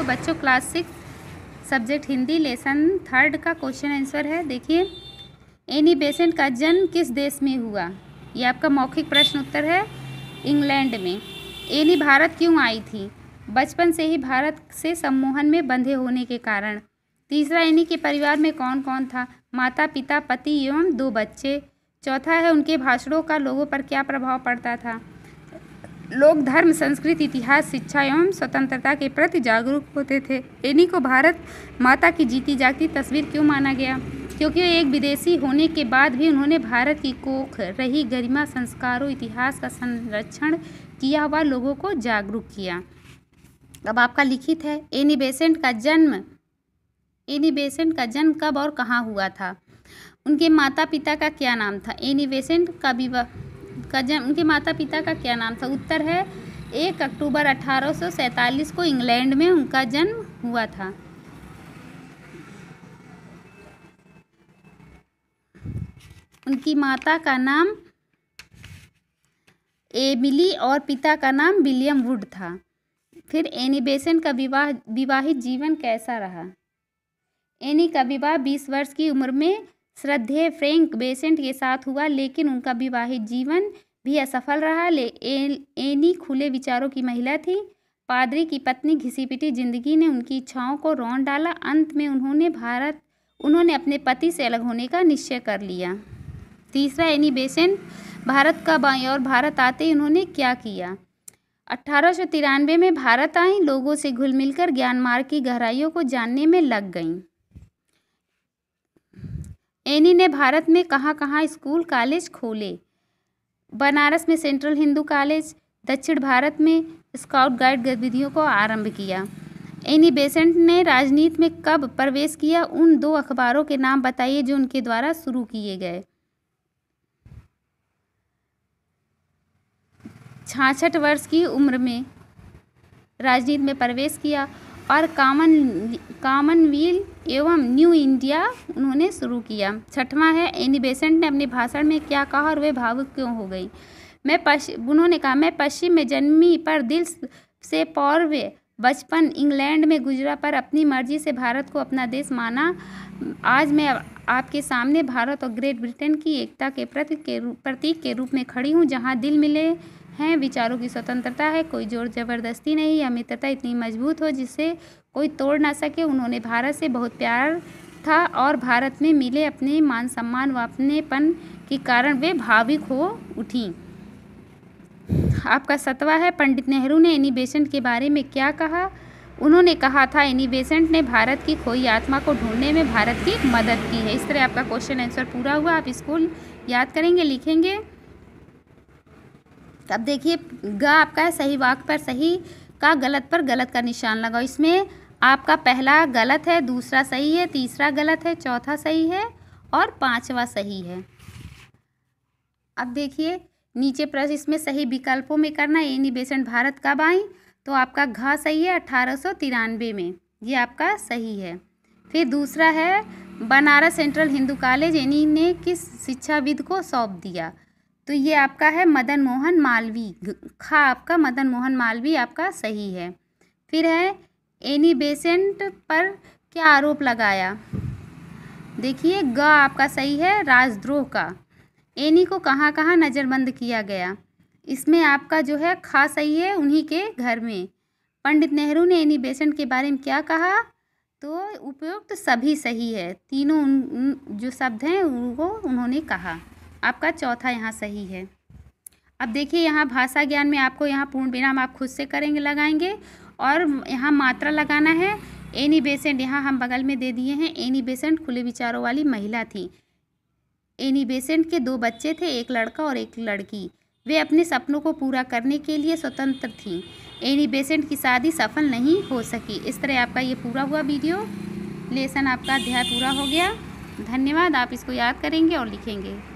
तो बच्चों class 6 subject Hindi lesson 3 का क्वेश्चन आंसर है। देखिए, एनी बेसेंट का जन्म किस देश में हुआ? ये आपका मौखिक प्रश्न उत्तर है, इंग्लैंड में। एनी भारत क्यों आई थी? बचपन से ही भारत से सम्मोहन में बंधे होने के कारण। तीसरा, एनी के परिवार में कौन कौन था? माता पिता, पति एवं 2 बच्चे। चौथा है, उनके भाषणों का लोगों पर क्या प्रभाव पड़ता था? लोग धर्म, संस्कृति, इतिहास, शिक्षा एवं स्वतंत्रता के प्रति जागरूक होते थे। एनी को भारत माता की जीती जागती तस्वीर क्यों माना गया? क्योंकि वे एक विदेशी होने के बाद भी उन्होंने भारत की कोख रही गरिमा, संस्कारों, इतिहास का संरक्षण किया हुआ लोगों को जागरूक किया। अब आपका लिखित है, एनी बेसेंट का जन्म कब और कहाँ हुआ था? उनके माता पिता का क्या नाम था? एनी बेसेंट का विवाह का जन्म, उनके माता पिता का क्या नाम था? उत्तर है 1 अक्टूबर 1847 को इंग्लैंड में उनका जन्म हुआ था। उनकी माता का नाम एमिली और पिता का नाम विलियम वुड था। फिर एनी बेसेंट का विवाहित जीवन कैसा रहा? एनी का विवाह 20 वर्ष की उम्र में श्रद्धेय फ्रैंक बेसेंट के साथ हुआ, लेकिन उनका विवाहित जीवन भी असफल रहा। एनी खुले विचारों की महिला थी। पादरी की पत्नी घिसी पिटी जिंदगी ने उनकी इच्छाओं को रौंद डाला। अंत में उन्होंने अपने पति से अलग होने का निश्चय कर लिया। तीसरा, एनी बेसेंट भारत कब आई और भारत आते ही उन्होंने क्या किया? 1893 में भारत आई, लोगों से घुल मिलकर ज्ञान मार्ग की गहराइयों को जानने में लग गईं। एनी ने भारत में कहाँ स्कूल कॉलेज खोले? बनारस में सेंट्रल हिंदू कॉलेज, दक्षिण भारत में स्काउट गाइड गतिविधियों को आरंभ किया। एनी बेसेंट ने राजनीति में कब प्रवेश किया? उन 2 अखबारों के नाम बताइए जो उनके द्वारा शुरू किए गए। 66 वर्ष की उम्र में राजनीति में प्रवेश किया और कॉमनवेल्थ एवं न्यू इंडिया उन्होंने शुरू किया। 6वां है, एनी बेसेंट ने अपने भाषण में क्या कहा और वे भावुक क्यों हो गई? उन्होंने कहा, मैं पश्चिम में जन्मी पर दिल से पूर्व बचपन इंग्लैंड में गुजरा पर अपनी मर्जी से भारत को अपना देश माना। आज मैं आपके सामने भारत और ग्रेट ब्रिटेन की एकता के प्रतीक के रूप में खड़ी हूँ, जहाँ दिल मिले हैं, विचारों की स्वतंत्रता है, कोई जोर जबरदस्ती नहीं, यह मित्रता इतनी मजबूत हो जिसे कोई तोड़ ना सके। उन्होंने भारत से बहुत प्यार था और भारत में मिले अपने मान सम्मान व अपनेपन के कारण वे भावुक हो उठी। आपका 7वां है, पंडित नेहरू ने एनी बेसेंट के बारे में क्या कहा? उन्होंने कहा था, एनी बेसेंट ने भारत की खोई आत्मा को ढूंढने में भारत की मदद की है। इस तरह आपका क्वेश्चन आंसर पूरा हुआ। आप इसको याद करेंगे, लिखेंगे। अब देखिए, ग आपका है, सही वाक्य पर सही का, गलत पर गलत का निशान लगाओ। इसमें आपका पहला गलत है, दूसरा सही है, तीसरा गलत है, चौथा सही है और 5वां सही है। अब देखिए नीचे प्रश्न, इसमें सही विकल्पों में करना। एनी बेसेंट भारत कब आई? तो आपका घ सही है, 1893 में, ये आपका सही है। फिर दूसरा है, Banaras central Hindu college any ने किस शिक्षाविद को सौंप दिया? तो ये आपका है मदन मोहन मालवीय। खा आपका मदन मोहन मालवीय आपका सही है। फिर है, एनी बेसेंट पर क्या आरोप लगाया? देखिए, ग आपका सही है, राजद्रोह का। एनी को कहाँ नज़रबंद किया गया? इसमें आपका जो है खा सही है, उन्हीं के घर में। पंडित नेहरू ने एनी बेसेंट के बारे में क्या कहा? तो उपयुक्त सभी सही है, तीनों जो शब्द हैं वो उन्होंने कहा। आपका चौथा यहाँ सही है। अब देखिए, यहाँ भाषा ज्ञान में आपको यहाँ पूर्ण विराम आप खुद से करेंगे, लगाएंगे और यहाँ मात्रा लगाना है। एनी बेसेंट यहाँ हम बगल में दे दिए हैं। एनी बेसेंट खुले विचारों वाली महिला थी। एनी बेसेंट के 2 बच्चे थे, एक लड़का और एक लड़की। वे अपने सपनों को पूरा करने के लिए स्वतंत्र थीं। एनी बेसेंट की शादी सफल नहीं हो सकी। इस तरह आपका ये पूरा हुआ वीडियो लेसन, आपका अध्याय पूरा हो गया। धन्यवाद। आप इसको याद करेंगे और लिखेंगे।